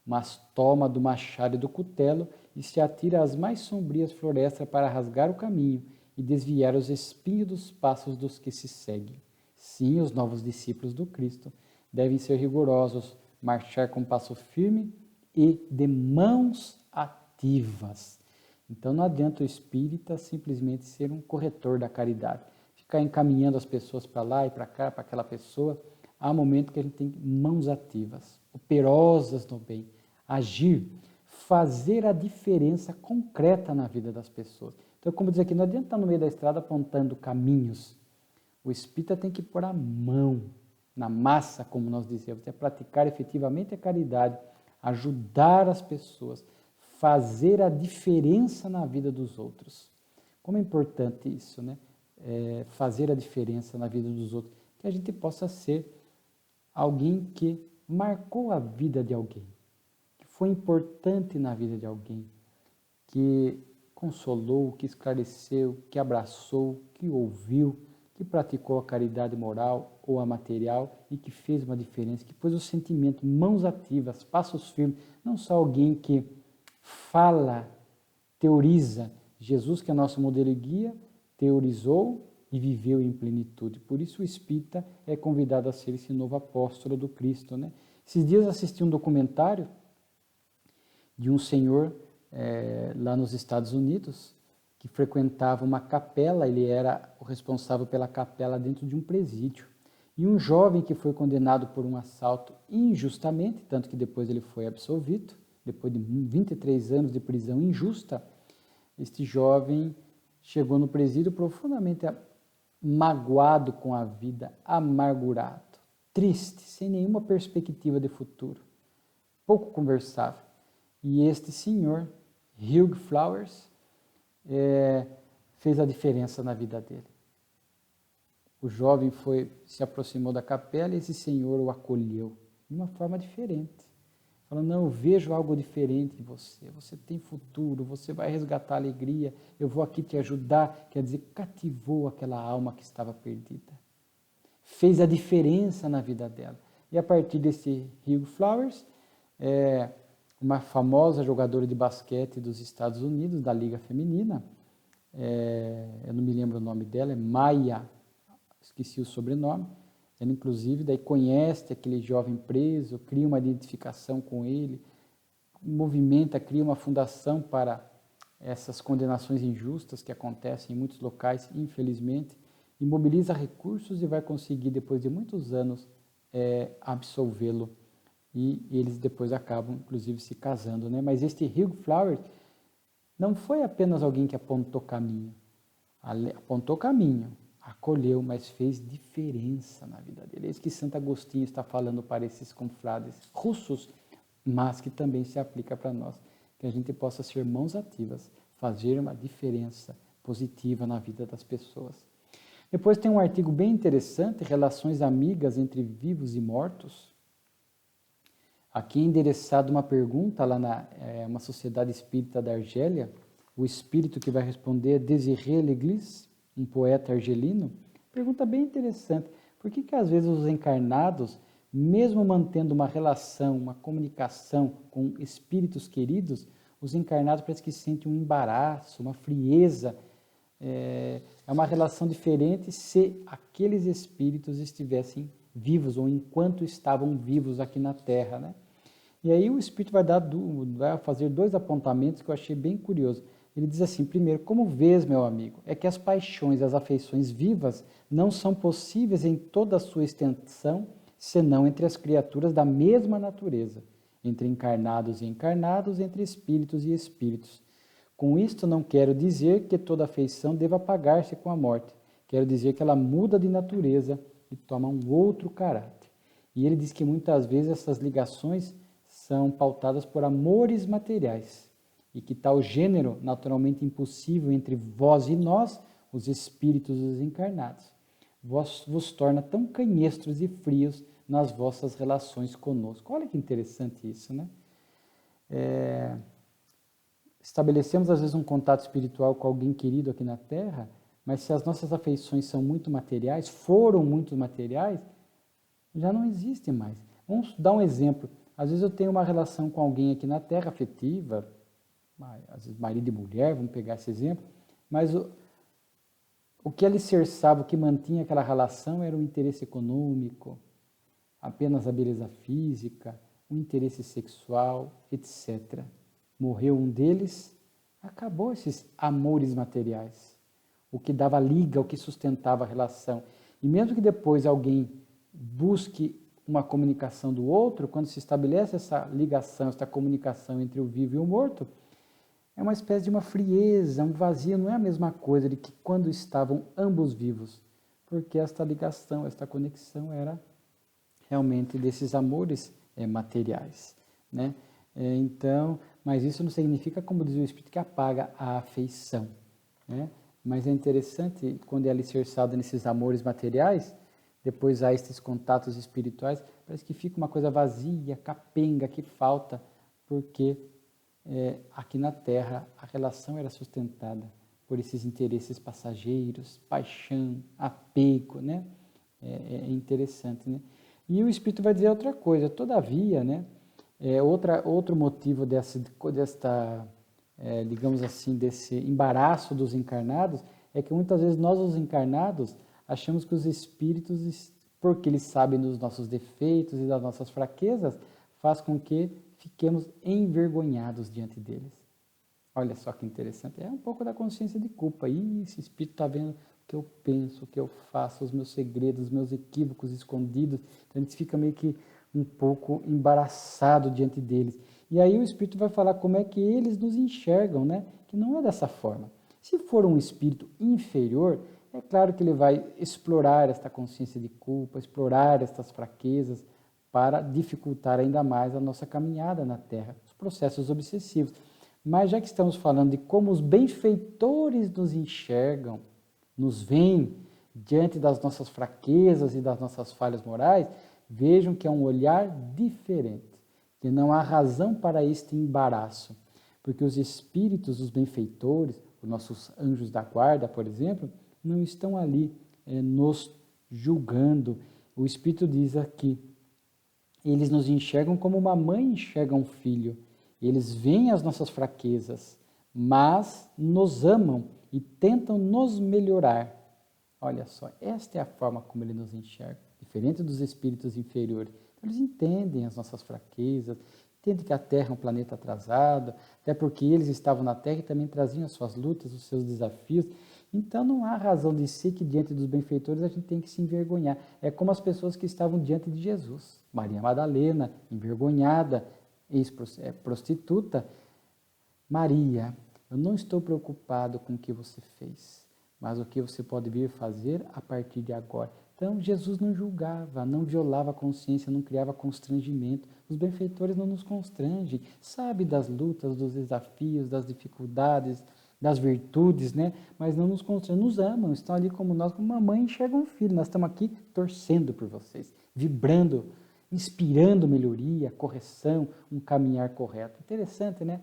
mas toma do machado e do cutelo e se atira às mais sombrias florestas para rasgar o caminho e desviar os espinhos dos passos dos que se seguem. Sim, os novos discípulos do Cristo devem ser rigorosos, marchar com passo firme e de mãos ativas. Então não adianta o espírita simplesmente ser um corretor da caridade, ficar encaminhando as pessoas para lá e para cá, para aquela pessoa. Há momento que a gente tem mãos ativas, operosas no bem, agir, fazer a diferença concreta na vida das pessoas. Então, como diz aqui, não adianta estar no meio da estrada apontando caminhos. O espírita tem que pôr a mão, na massa, como nós dizemos, é praticar efetivamente a caridade, ajudar as pessoas, fazer a diferença na vida dos outros. Como é importante isso, né? Fazer a diferença na vida dos outros, que a gente possa ser alguém que marcou a vida de alguém, que foi importante na vida de alguém, que consolou, que esclareceu, que abraçou, que ouviu, que praticou a caridade moral ou a material e que fez uma diferença, que pôs o sentimento, mãos ativas, passos firmes, não só alguém que fala, teoriza. Jesus, que é nosso modelo e guia, teorizou e viveu em plenitude. Por isso o espírita é convidado a ser esse novo apóstolo do Cristo, né? Esses dias assisti um documentário de um senhor lá nos Estados Unidos que frequentava uma capela, ele era o responsável pela capela dentro de um presídio. E um jovem que foi condenado por um assalto injustamente, tanto que depois ele foi absolvido, depois de 23 anos de prisão injusta, este jovem chegou no presídio profundamente magoado com a vida, amargurado, triste, sem nenhuma perspectiva de futuro, pouco conversável. E este senhor, Hugh Flowers, fez a diferença na vida dele. O jovem se aproximou da capela e esse senhor o acolheu de uma forma diferente. Falando, não, eu vejo algo diferente em você, você tem futuro, você vai resgatar a alegria, eu vou aqui te ajudar. Quer dizer, cativou aquela alma que estava perdida. Fez a diferença na vida dela. E a partir desse Hugh Flowers, uma famosa jogadora de basquete dos Estados Unidos, da Liga Feminina, eu não me lembro o nome dela, é Maia, esqueci o sobrenome. Ela, inclusive, daí conhece aquele jovem preso, cria uma identificação com ele, movimenta, cria uma fundação para essas condenações injustas que acontecem em muitos locais, infelizmente, e mobiliza recursos e vai conseguir, depois de muitos anos, absolvê-lo. E eles depois acabam, inclusive, se casando, né? Mas este Hugh Flowers não foi apenas alguém que apontou caminho, acolheu, mas fez diferença na vida dele. É isso que Santo Agostinho está falando para esses confrades russos, mas que também se aplica para nós, que a gente possa ser mãos ativas, fazer uma diferença positiva na vida das pessoas. Depois tem um artigo bem interessante, Relações Amigas entre Vivos e Mortos. Aqui é endereçado uma pergunta lá uma sociedade espírita da Argélia. O espírito que vai responder é Désiré Leglis, um poeta argelino. Pergunta bem interessante. Por que às vezes os encarnados, mesmo mantendo uma relação, uma comunicação com espíritos queridos, os encarnados parece que sentem um embaraço, uma frieza. É uma relação diferente se aqueles espíritos estivessem vivos ou enquanto estavam vivos aqui na Terra, né? E aí o espírito vai fazer dois apontamentos que eu achei bem curioso. Ele diz assim, primeiro, como vês, meu amigo, é que as paixões, as afeições vivas não são possíveis em toda a sua extensão, senão entre as criaturas da mesma natureza, entre encarnados e encarnados, entre espíritos e espíritos. Com isto não quero dizer que toda afeição deva apagar-se com a morte. Quero dizer que ela muda de natureza e toma um outro caráter. E ele diz que muitas vezes essas ligações são pautadas por amores materiais. E que tal gênero naturalmente impossível entre vós e nós, os espíritos dos encarnados, vos torna tão canhestros e frios nas vossas relações conosco. Olha que interessante isso, né? Estabelecemos às vezes um contato espiritual com alguém querido aqui na Terra, mas se as nossas afeições são muito materiais, foram muito materiais, já não existe mais. Vamos dar um exemplo. Às vezes eu tenho uma relação com alguém aqui na Terra, afetiva, às vezes marido e mulher, vamos pegar esse exemplo, mas o que alicerçava, o que mantinha aquela relação era o interesse econômico, apenas a beleza física, o interesse sexual, etc. Morreu um deles, acabou esses amores materiais, o que dava liga, o que sustentava a relação. E mesmo que depois alguém busque uma comunicação do outro, quando se estabelece essa ligação, essa comunicação entre o vivo e o morto, é uma espécie de uma frieza, um vazio, não é a mesma coisa de que quando estavam ambos vivos, porque esta ligação, esta conexão era realmente desses amores materiais, né? Então, mas isso não significa, como diz o Espírito, que apaga a afeição, né? Mas é interessante, quando é alicerçado nesses amores materiais, depois há esses contatos espirituais, parece que fica uma coisa vazia, capenga, que falta, porque aqui na Terra a relação era sustentada por esses interesses passageiros, paixão, apego, né? É interessante, né? E o Espírito vai dizer outra coisa, todavia, né? Outro motivo digamos assim, desse embaraço dos encarnados, é que muitas vezes nós, os encarnados, achamos que os espíritos, porque eles sabem dos nossos defeitos e das nossas fraquezas, faz com que fiquemos envergonhados diante deles. Olha só que interessante, é um pouco da consciência de culpa. Esse espírito está vendo o que eu penso, o que eu faço, os meus segredos, os meus equívocos escondidos. Então a gente fica meio que um pouco embaraçado diante deles. E aí o Espírito vai falar como é que eles nos enxergam, né? Que não é dessa forma. Se for um espírito inferior, é claro que ele vai explorar esta consciência de culpa, explorar estas fraquezas para dificultar ainda mais a nossa caminhada na Terra, os processos obsessivos. Mas já que estamos falando de como os benfeitores nos enxergam, nos veem diante das nossas fraquezas e das nossas falhas morais, vejam que é um olhar diferente, que não há razão para este embaraço, porque os espíritos, os benfeitores, os nossos anjos da guarda, por exemplo, não estão ali nos julgando. O Espírito diz aqui, eles nos enxergam como uma mãe enxerga um filho, eles veem as nossas fraquezas, mas nos amam e tentam nos melhorar. Olha só, esta é a forma como ele nos enxerga, diferente dos espíritos inferiores. Eles entendem as nossas fraquezas, entendem que a Terra é um planeta atrasado, até porque eles estavam na Terra e também traziam as suas lutas, os seus desafios. Então não há razão de ser que diante dos benfeitores a gente tem que se envergonhar. É como as pessoas que estavam diante de Jesus. Maria Madalena, envergonhada, ex-prostituta. Maria, eu não estou preocupado com o que você fez, mas o que você pode vir fazer a partir de agora. Então, Jesus não julgava, não violava a consciência, não criava constrangimento. Os benfeitores não nos constrangem, sabe das lutas, dos desafios, das dificuldades, das virtudes, né? Mas não nos constrangem, nos amam, estão ali como nós, como uma mãe enxerga um filho. Nós estamos aqui torcendo por vocês, vibrando, inspirando melhoria, correção, um caminhar correto. Interessante, né?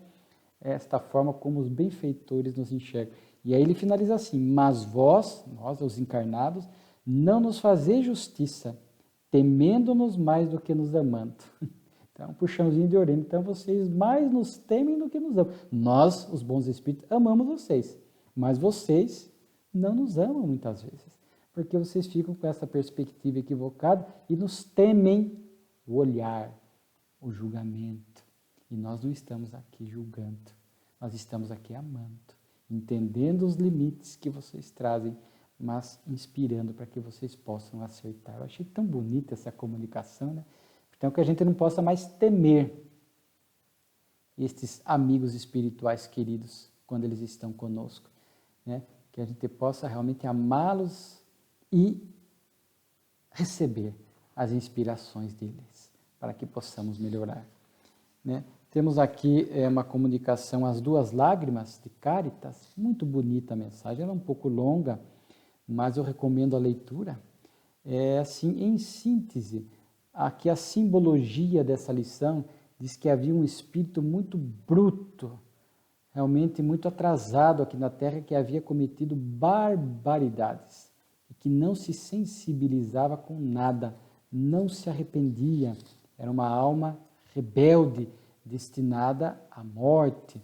Esta forma como os benfeitores nos enxergam. E aí ele finaliza assim, mas vós, nós, os encarnados, não nos fazeis justiça, temendo-nos mais do que nos amando. Então, puxãozinho de orelha. Então, vocês mais nos temem do que nos amam. Nós, os bons espíritos, amamos vocês, mas vocês não nos amam muitas vezes, porque vocês ficam com essa perspectiva equivocada e nos temem o olhar, o julgamento. E nós não estamos aqui julgando, nós estamos aqui amando, entendendo os limites que vocês trazem, mas inspirando para que vocês possam acertar. Eu achei tão bonita essa comunicação, né? Então, que a gente não possa mais temer estes amigos espirituais queridos quando eles estão conosco, né? Que a gente possa realmente amá-los e receber as inspirações deles, para que possamos melhorar, né? Temos aqui uma comunicação, As Duas Lágrimas, de Cáritas, muito bonita a mensagem, ela é um pouco longa, mas eu recomendo a leitura. Assim, em síntese, aqui a simbologia dessa lição diz que havia um espírito muito bruto, realmente muito atrasado aqui na Terra, que havia cometido barbaridades e que não se sensibilizava com nada, não se arrependia, era uma alma rebelde, destinada à morte,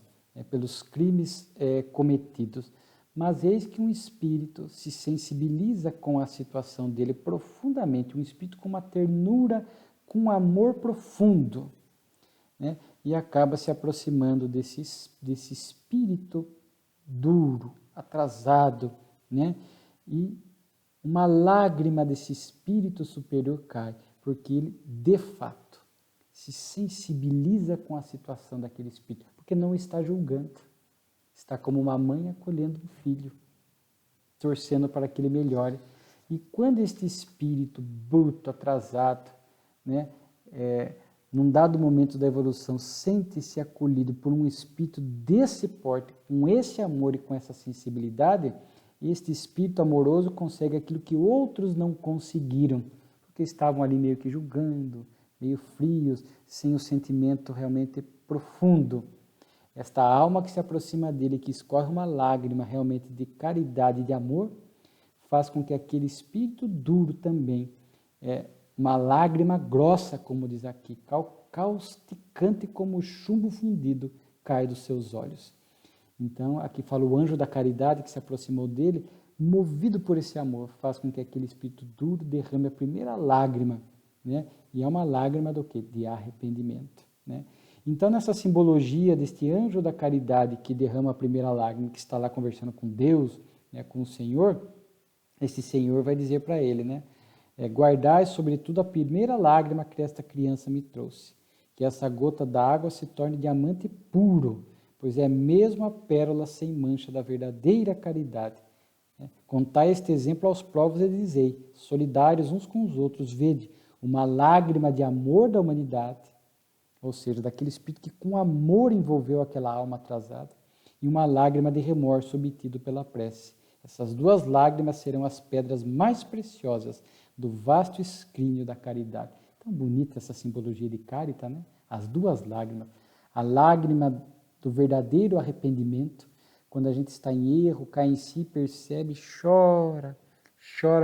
pelos crimes cometidos. Mas eis que um espírito se sensibiliza com a situação dele profundamente, um espírito com uma ternura, com um amor profundo, né? E acaba se aproximando desse espírito duro, atrasado, né? E uma lágrima desse espírito superior cai, porque ele, de fato, se sensibiliza com a situação daquele espírito, porque não está julgando. Está como uma mãe acolhendo um filho, torcendo para que ele melhore. E quando este espírito bruto, atrasado, né, num dado momento da evolução, sente-se acolhido por um espírito desse porte, com esse amor e com essa sensibilidade, este espírito amoroso consegue aquilo que outros não conseguiram, porque estavam ali meio que julgando, meio frios, sem o sentimento realmente profundo. Esta alma que se aproxima dele, que escorre uma lágrima realmente de caridade e de amor, faz com que aquele espírito duro também, uma lágrima grossa, como diz aqui, causticante como chumbo fundido, cai dos seus olhos. Então, aqui fala o anjo da caridade que se aproximou dele, movido por esse amor, faz com que aquele espírito duro derrame a primeira lágrima, né? E é uma lágrima do quê? De arrependimento, né? Então, nessa simbologia deste anjo da caridade que derrama a primeira lágrima, que está lá conversando com Deus, né, com o Senhor, esse Senhor vai dizer para ele, né? Guardai sobretudo a primeira lágrima que esta criança me trouxe, que essa gota d'água se torne diamante puro, pois é mesmo a pérola sem mancha da verdadeira caridade. Contai este exemplo aos povos e dizei, solidários uns com os outros, vede, uma lágrima de amor da humanidade, ou seja, daquele espírito que com amor envolveu aquela alma atrasada, e uma lágrima de remorso obtido pela prece. Essas duas lágrimas serão as pedras mais preciosas do vasto escrínio da caridade. Tão bonita essa simbologia de Caritas, né? As duas lágrimas. A lágrima do verdadeiro arrependimento, quando a gente está em erro, cai em si, percebe, chora,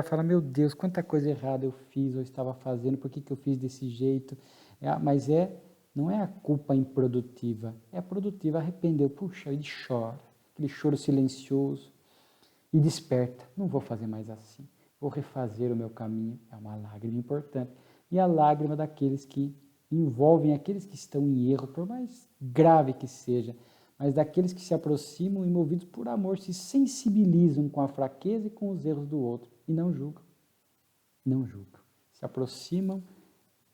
fala, meu Deus, quanta coisa errada eu fiz, ou estava fazendo, por que eu fiz desse jeito? Mas não é a culpa improdutiva, é a produtiva, arrependeu, puxa, ele chora, aquele choro silencioso, e desperta, não vou fazer mais assim, vou refazer o meu caminho, é uma lágrima importante. E a lágrima daqueles que envolvem aqueles que estão em erro, por mais grave que seja, mas daqueles que se aproximam e movidos por amor, se sensibilizam com a fraqueza e com os erros do outro, e não julgam, se aproximam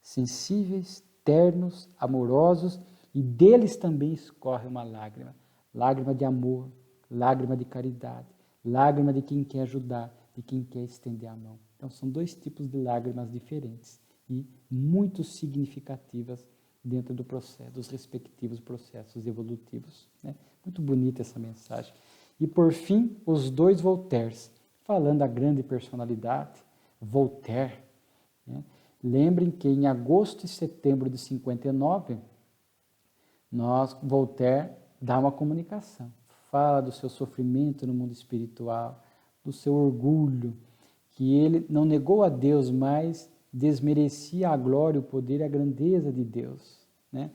sensíveis, ternos, amorosos, e deles também escorre uma lágrima de amor, lágrima de caridade, lágrima de quem quer ajudar, de quem quer estender a mão. Então, são dois tipos de lágrimas diferentes e muito significativas dentro do processo, dos respectivos processos evolutivos, né? Muito bonita essa mensagem. E, por fim, os dois Voltaires, falando a grande personalidade, Voltaire, né? Lembrem que em agosto e setembro de 59, Voltaire dá uma comunicação, fala do seu sofrimento no mundo espiritual, do seu orgulho, que ele não negou a Deus, mas desmerecia a glória, o poder e a grandeza de Deus, né?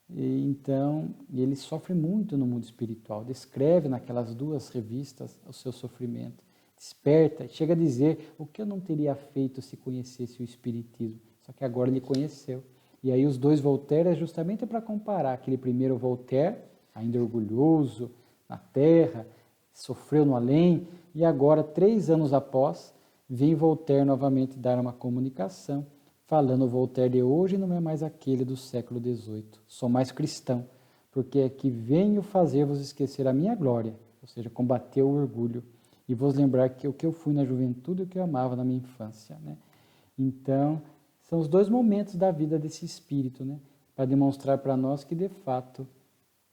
Então, ele sofre muito no mundo espiritual, descreve naquelas duas revistas o seu sofrimento, desperta, chega a dizer o que eu não teria feito se conhecesse o Espiritismo, só que agora ele conheceu. E aí os dois Voltaire é justamente para comparar aquele primeiro Voltaire, ainda orgulhoso, na terra, sofreu no além, e agora, 3 anos após, vem Voltaire novamente dar uma comunicação, falando o Voltaire de hoje não é mais aquele do século XVIII, sou mais cristão, porque é que venho fazer-vos esquecer a minha glória, ou seja, combater o orgulho, e vos lembrar que o que eu fui na juventude e o que eu amava na minha infância, né? Então, são os dois momentos da vida desse espírito, né? Para demonstrar para nós que, de fato,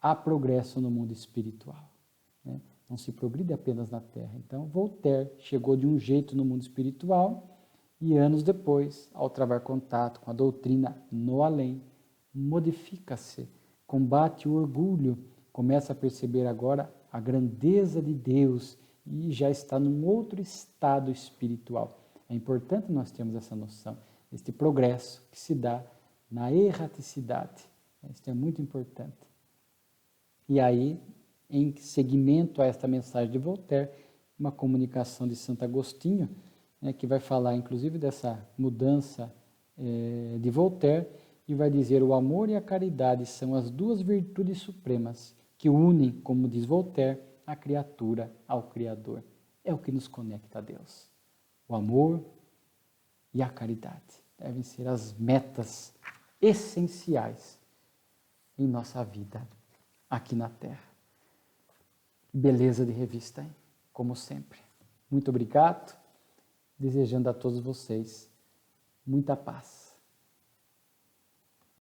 há progresso no mundo espiritual, né? Não se progride apenas na Terra. Então, Voltaire chegou de um jeito no mundo espiritual e anos depois, ao travar contato com a doutrina no além, modifica-se, combate o orgulho, começa a perceber agora a grandeza de Deus e já está num outro estado espiritual. É importante nós termos essa noção, este progresso que se dá na erraticidade. Isso é muito importante. E aí, em seguimento a esta mensagem de Voltaire, uma comunicação de Santo Agostinho, né, que vai falar inclusive dessa mudança de Voltaire, e vai dizer: o amor e a caridade são as duas virtudes supremas que unem, como diz Voltaire, a criatura ao Criador. É o que nos conecta a Deus. O amor e a caridade devem ser as metas essenciais em nossa vida aqui na Terra. Beleza de revista, hein? Como sempre. Muito obrigado, desejando a todos vocês muita paz.